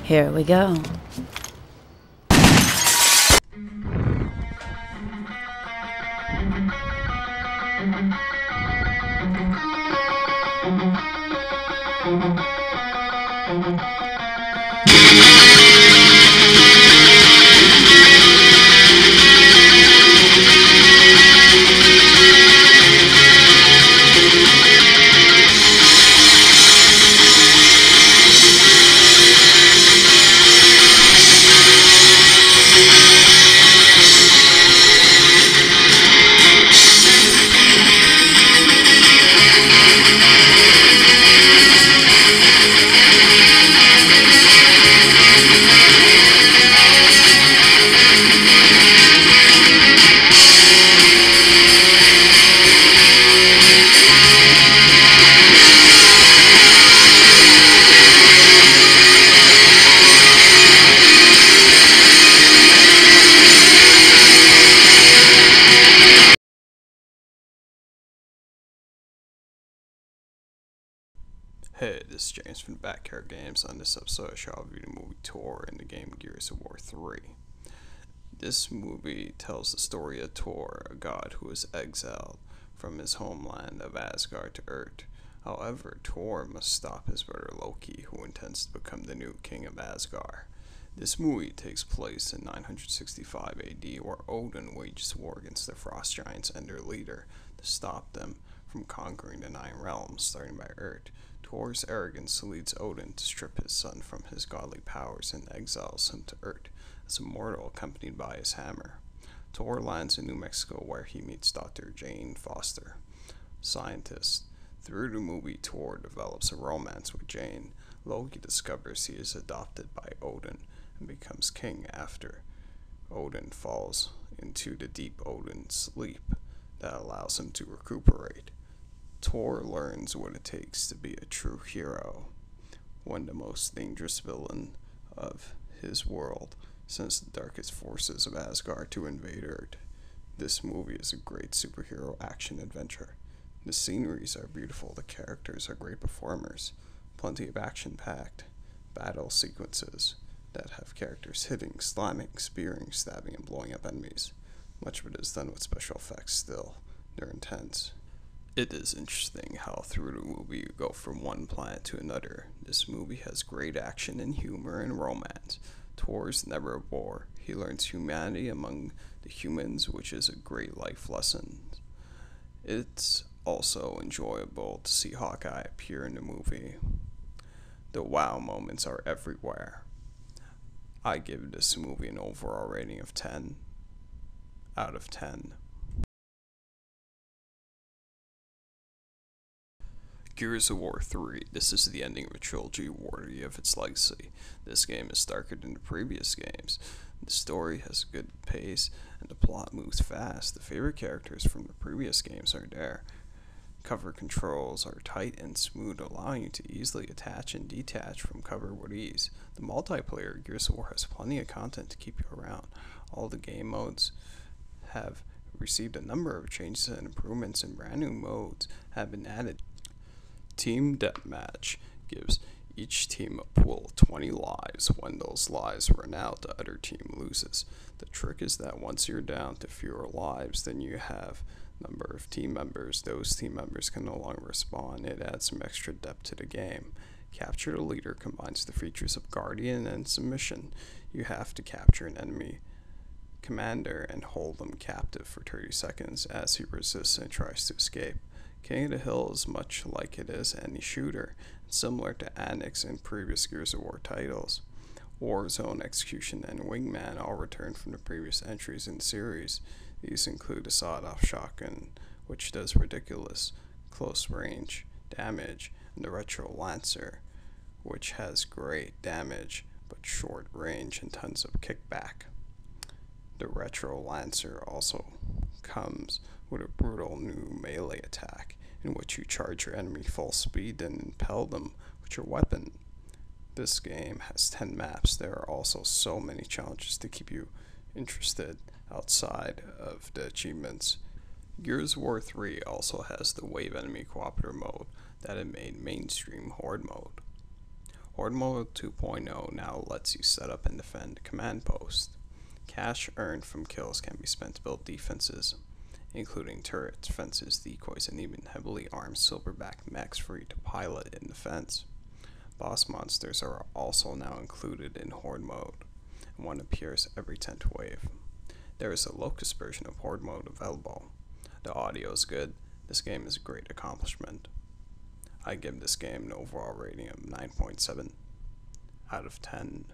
Here we go. Hey, this is James from TheBackyardgames. On this episode, I shall review the movie Thor in the game Gears of War 3. This movie tells the story of Thor, a god who is exiled from his homeland of Asgard to Earth. However, Thor must stop his brother Loki, who intends to become the new king of Asgard. This movie takes place in 965 AD, where Odin wages war against the Frost Giants and their leader to stop them from conquering the 9 realms, starting by Earth. Thor's arrogance leads Odin to strip his son from his godly powers and exiles him to Earth as a mortal accompanied by his hammer. Thor lands in New Mexico where he meets Dr. Jane Foster, scientist. Through the movie, Thor develops a romance with Jane. Loki discovers he is adopted by Odin and becomes king after Odin falls into the deep Odin sleep that allows him to recuperate. Thor learns what it takes to be a true hero, one of the most dangerous villain of his world, sends the darkest forces of Asgard to invade Earth. This movie is a great superhero action adventure. The sceneries are beautiful, the characters are great performers, plenty of action-packed battle sequences that have characters hitting, slamming, spearing, stabbing, and blowing up enemies. Much of it is done with special effects still. They're intense. It is interesting how through the movie you go from one planet to another. This movie has great action and humor and romance. Thor's never a bore. He learns humanity among the humans, which is a great life lesson. It's also enjoyable to see Hawkeye appear in the movie. The wow moments are everywhere. I give this movie an overall rating of 10 out of 10. Gears of War 3. This is the ending of a trilogy worthy of its legacy. This game is darker than the previous games. The story has a good pace, and the plot moves fast. The favorite characters from the previous games are there. Cover controls are tight and smooth, allowing you to easily attach and detach from cover with ease. The multiplayer Gears of War has plenty of content to keep you around. All the game modes have received a number of changes and improvements, and brand new modes have been added. Team Deathmatch gives each team a pool of 20 lives. When those lives run out, the other team loses. The trick is that once you're down to fewer lives than you have number of team members, those team members can no longer respawn. It adds some extra depth to the game. Capture the Leader combines the features of Guardian and Submission. You have to capture an enemy commander and hold them captive for 30 seconds as he resists and tries to escape. King of the Hill is much like it is any shooter, similar to Annex in previous Gears of War titles. Warzone, Execution, and Wingman all returned from the previous entries in the series. These include a sawed-off shotgun, which does ridiculous close range damage, and the Retro Lancer, which has great damage but short range and tons of kickback. The Retro Lancer also comes with a brutal new melee attack in which you charge your enemy full speed and impel them with your weapon. This game has 10 maps. There are also so many challenges to keep you interested outside of the achievements. Gears of War 3 also has the Wave Enemy Cooperative mode that it made mainstream Horde mode. Horde Mode 2.0 now lets you set up and defend a command post. Cash earned from kills can be spent to build defenses, including turrets, fences, decoys, and even heavily armed silverback mechs for you to pilot in defense. Boss monsters are also now included in Horde Mode, and one appears every 10th wave. There is a Locust version of Horde Mode available. The audio is good. This game is a great accomplishment. I give this game an overall rating of 9.7 out of 10.